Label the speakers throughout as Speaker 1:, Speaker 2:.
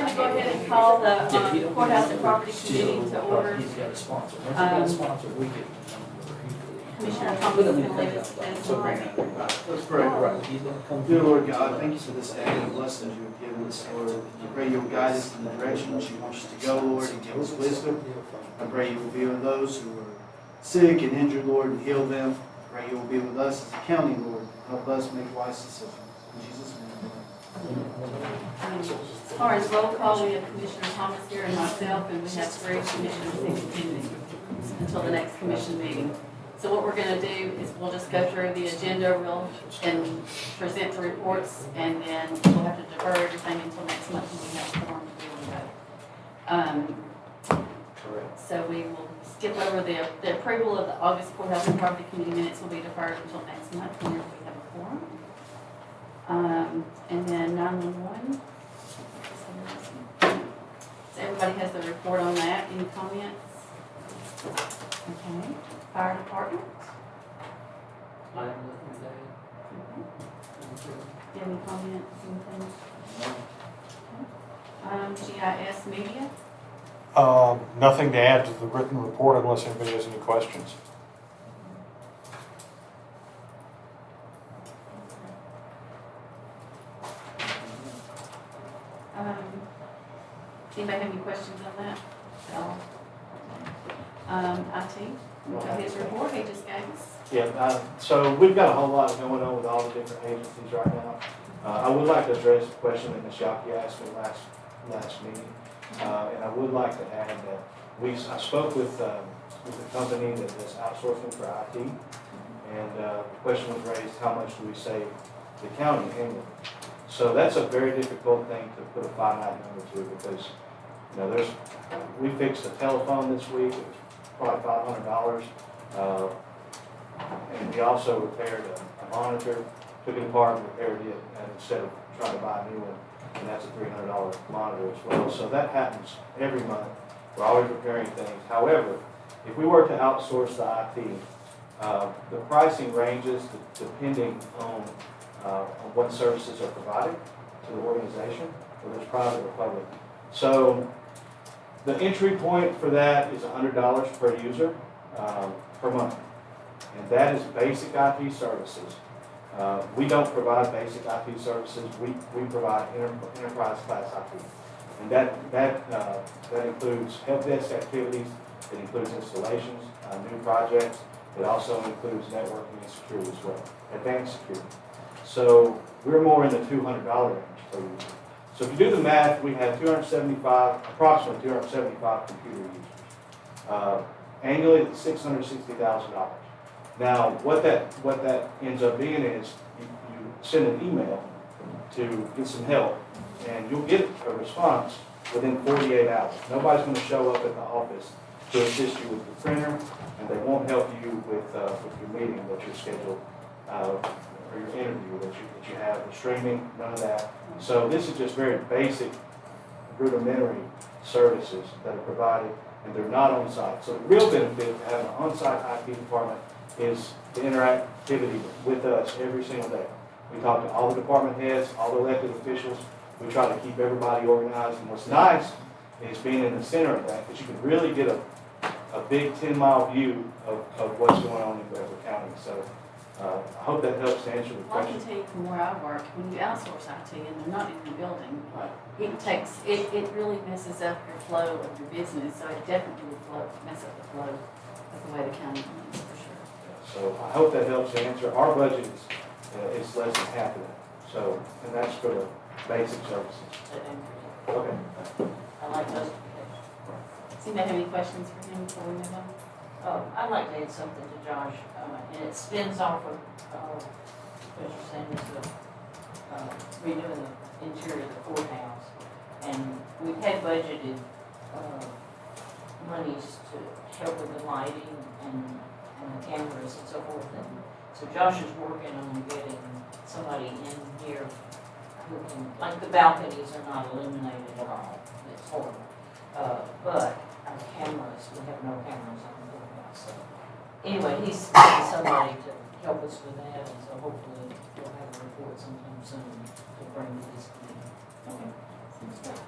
Speaker 1: going to go ahead and call the Courthouse and Property Committee to order.
Speaker 2: He's got a sponsor. Once he got a sponsor, we get the number.
Speaker 1: Commissioner Thomas is going to lead us to this morning.
Speaker 2: Let's pray. Right. He's gonna come.
Speaker 3: Dear Lord God, thank you for this day and the blessings you have given us, Lord. I pray you'll guide us in the direction that you want us to go, Lord, and give us wisdom. I pray you will be with those who are sick and injured, Lord, and heal them. I pray you will be with us as a county, Lord. Help us make wise decisions. In Jesus' name, amen.
Speaker 1: As far as roll call, we have Commissioner Thomas here and myself, and we have 3 commissioners pending until the next commission meeting. So what we're going to do is we'll just go through the agenda and present the reports, and then we'll have to defer everything until next month when we have a forum to do that.
Speaker 2: Correct.
Speaker 1: So we will skip over the approval of the August Courthouse and Property Committee minutes will be deferred until next month when we have a forum. And then 911. So everybody has the report on that. Any comments? Okay. Fire department.
Speaker 2: I am looking at
Speaker 1: Do you have any comments? Anything? GIS media.
Speaker 4: Nothing to add to the written report unless anybody has any questions.
Speaker 1: Anybody have any questions on that? No. IT, we got his report, he just gave us.
Speaker 5: Yeah, so we've got a whole lot going on with all the different agencies right now. I would like to address the question that Ms. Yaki asked me last meeting. And I would like to add that I spoke with the company that is outsourcing for IT. And the question was raised, how much do we save the county annually? So that's a very difficult thing to put a finite number to, because we fixed a telephone this week. It was probably $500. And we also repaired a monitor, took it apart and repaired it, and instead of trying to buy a new one, and that's a $300 monitor as well. So that happens every month. We're always repairing things. However, if we were to outsource the IT, the pricing ranges depending on what services are provided to the organization, whether it's private or public. So the entry point for that is $100 per user per month. And that is basic IT services. We don't provide basic IT services. We provide enterprise class IT. And that includes help desk activities. It includes installations, new projects. It also includes networking and security as well, advanced security. So we're more in the $200 range per user. So if you do the math, we have approximately 275 computer users. Annually, it's $660,000. Now, what that ends up being is you send an email to get some help, and you'll get a response within 48 hours. Nobody's going to show up at the office to assist you with the printer, and they won't help you with your meeting that you're scheduled, or your interview that you have, the streaming, none of that. So this is just very basic, rudimentary services that are provided, and they're not on site. So the real benefit of having an on-site IT department is the interactivity with us every single day. We talk to all the department heads, all the elected officials. We try to keep everybody organized. And what's nice is being in the center of that, because you can really get a big 10-mile view of what's going on in Beverly County. So I hope that helps to answer the
Speaker 1: Well, I can
Speaker 5: question.
Speaker 1: tell you from where I work, when you outsource IT and they're not in the building,
Speaker 5: Right.
Speaker 1: it really messes up your flow of your business. So it definitely will mess up the flow of the way the county runs, for sure.
Speaker 5: So I hope that helps to answer. Our budget is less than half of that. So, and that's for the basic services. Okay.
Speaker 6: I like those.
Speaker 1: Does anybody have any questions for him before we move on?
Speaker 6: I'd like to add something to Josh, and it spins off of what you're saying is redoing the interior of the courthouse. And we've had budgeted monies to help with the lighting and the cameras and so forth. And so Josh is working on getting somebody in here who can, like the balconies are not illuminated at all. It's horrible. But our cameras, we have no cameras on the courthouse. So anyway, he's getting somebody to help us with that, and so hopefully we'll have a report sometime soon to bring to this committee. Okay. Seems good.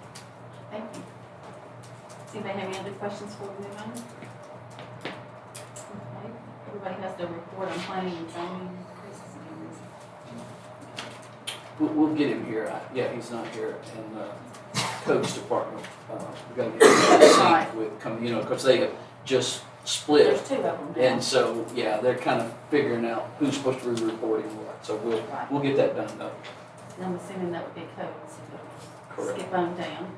Speaker 1: anybody have any other questions before we move on? Okay, everybody has their report on planning and zoning. Chris is
Speaker 2: We'll get him here. Yeah, he's not here in the codes department. We gotta get him in sync with, you know, because they have just split.
Speaker 1: There's two of them now.
Speaker 2: And so, yeah, they're kind of figuring out who's supposed to be reporting what. So
Speaker 1: Right.
Speaker 2: we'll get that done though.
Speaker 1: And I'm assuming that would be codes, so we'll
Speaker 2: Correct.
Speaker 1: skip on down.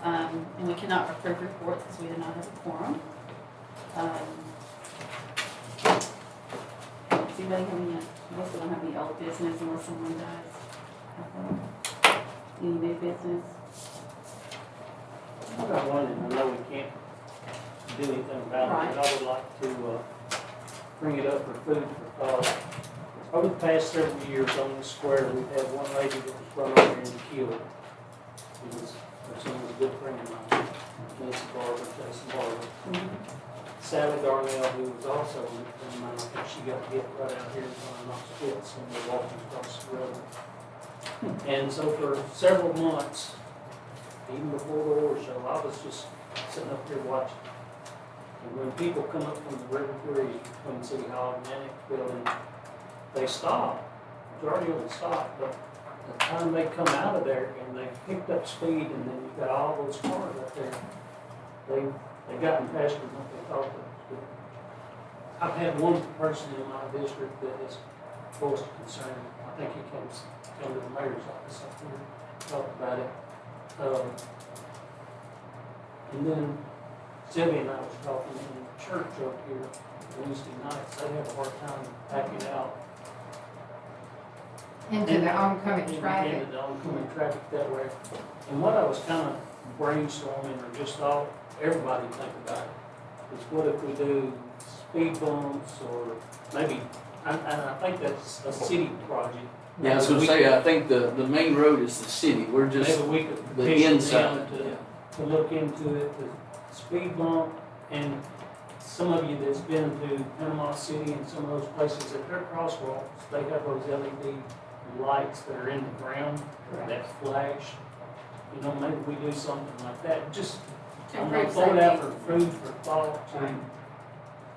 Speaker 1: And we cannot approve reports because we do not have a quorum. Does anybody have any, most of them have any old business unless someone dies? Any new business?
Speaker 7: I got one, and I know we can't do anything about it, but I would like to bring it up for food for thought. Over the past several years on the square, we've had one lady that was run over and killed. She was a good friend of mine, Nancy Barber, Jason Barber. Sally Darnell, who was also a good friend of mine, I think she got hit right out here in front of Knox Pitts when they were walking across the road. And so for several months, even before the war show, I was just sitting up here watching. And when people come up from the river bridge between City Hall and the Annex Building, they stop. Majority of them stop, but the time they come out of there and they picked up speed, and then you've got all those cars out there, they gotten faster than what they thought they was doing. I've had one person in my district that has voiced concern. I think he came to the mayor's office up here, talked about it. And then Sylvia and I was talking in the church up here Wednesday nights. They have a hard time backing out
Speaker 8: Into the oncoming
Speaker 7: into
Speaker 8: traffic.
Speaker 7: the oncoming traffic that way. And what I was kind of brainstorming, or just thought everybody think about it, is what if we do speed bumps, or maybe, and I think that's a city project.
Speaker 2: Yeah, I was gonna say, I think the main road is the city. We're just
Speaker 7: Maybe we could
Speaker 2: the
Speaker 7: petition
Speaker 2: inside.
Speaker 7: them
Speaker 2: Yeah.
Speaker 7: to look into it, the speed bump, and some of you that's been to Panama City and some of those places, at their crosswalks, they have those LED lights that are in the ground that flash. You know, maybe we do something like that, just,
Speaker 1: To
Speaker 7: I'm gonna
Speaker 1: improve
Speaker 7: throw it out
Speaker 1: safety.
Speaker 7: for food for thought, to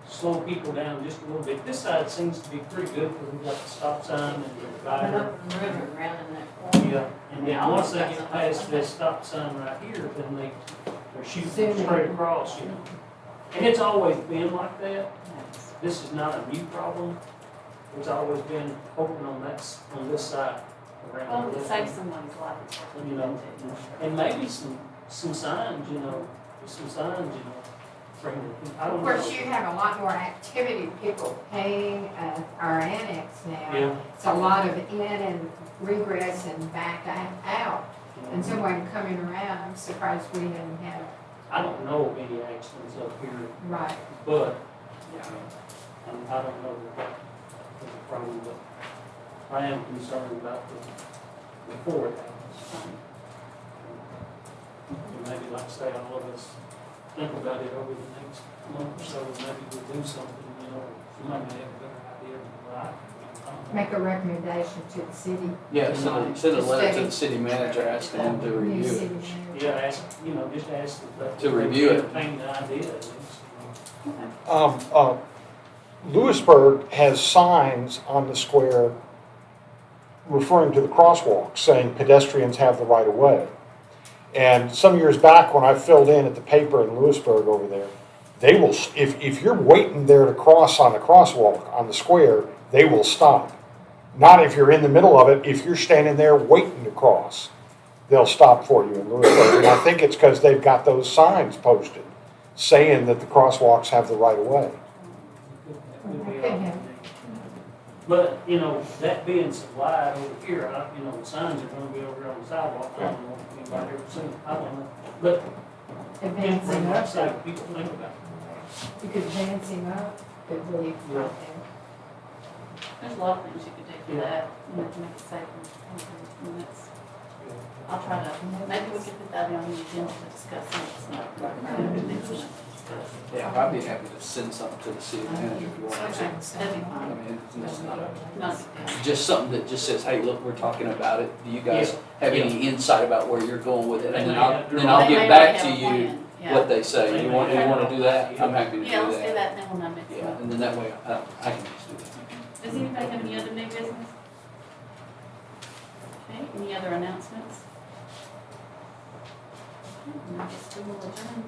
Speaker 7: slow people down just a little bit. This side seems to be pretty good, because we've got the stop sign and the
Speaker 1: Right
Speaker 7: divider.
Speaker 1: up the river, around in that corner.
Speaker 7: Yeah, and then once they get past this stop sign right here, then they're shooting
Speaker 8: Zooming.
Speaker 7: straight across, you know. And it's always been like that. This is not a new problem. It's always been open on this side
Speaker 1: Well,
Speaker 7: around the
Speaker 1: to save someone's life, it's what
Speaker 7: You
Speaker 1: we
Speaker 7: know,
Speaker 1: do.
Speaker 7: and maybe some signs, bring the, I don't
Speaker 8: Of
Speaker 7: know.
Speaker 8: course, you have a lot more activity, people paying our annex now.
Speaker 7: Yeah.
Speaker 8: It's a lot of in and regress and back out. And someone coming around, I'm surprised we didn't have,
Speaker 7: I don't know of any accidents up here,
Speaker 8: right.
Speaker 7: but, and I don't know that is a problem, but I am concerned about before it happens. And maybe, like I say, all of us think about it over the next month or so, maybe we'll do something, somebody may have a better idea than what I can.
Speaker 8: Make a recommendation to the city.
Speaker 2: Yeah, send a letter to the city manager asking him to
Speaker 8: New
Speaker 2: review
Speaker 8: city
Speaker 2: it.
Speaker 8: manager.
Speaker 7: Yeah, just ask if
Speaker 2: To review it.
Speaker 7: Entertain the idea, at least.
Speaker 4: Lewisburg has signs on the square referring to the crosswalk, saying pedestrians have the right of way. And some years back, when I filled in at the paper in Lewisburg over there, they will, if you're waiting there to cross on the crosswalk on the square, they will stop. Not if you're in the middle of it. If you're standing there waiting to cross, they'll stop for you in Lewisburg. And I think it's because they've got those signs posted saying that the crosswalks have the right of way.
Speaker 7: But, that being supplied over here, the signs are gonna be over on the sidewalk, I don't know if anybody ever seen it, I don't know. But,
Speaker 8: Advancing
Speaker 7: like I
Speaker 8: up,
Speaker 7: say, people think about it.
Speaker 8: you could advance him up, could leave right there.
Speaker 1: There's a lot of things you could do for that, to make it safer. And that's, I'll try to, maybe we could put that on the agenda to discuss it.
Speaker 2: Yeah, I'd be happy to send something to the city manager if you want to.
Speaker 1: That'd be
Speaker 2: I
Speaker 1: fine.
Speaker 2: mean, it's not
Speaker 1: Not-
Speaker 2: just something that just says, hey, look, we're talking about it. Do you guys
Speaker 7: Yeah.
Speaker 2: have any insight about where you're going with it? And then
Speaker 7: They may
Speaker 2: I'll,
Speaker 7: have-
Speaker 2: then I'll
Speaker 1: They may
Speaker 2: get
Speaker 1: not
Speaker 2: back
Speaker 1: have
Speaker 2: to
Speaker 1: a
Speaker 2: you.
Speaker 1: plan. Yeah.
Speaker 2: what they say. You want to do that? I'm happy to do that.
Speaker 1: Yeah, let's do that, and then we'll know next
Speaker 2: Yeah,
Speaker 1: month.
Speaker 2: and then that way, I can just do that.
Speaker 1: Does anybody have any other new business? Okay, any other announcements? Okay, and I guess we will adjourn.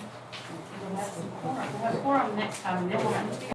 Speaker 1: We'll have some quorum. We'll have quorum next time, and then we'll have to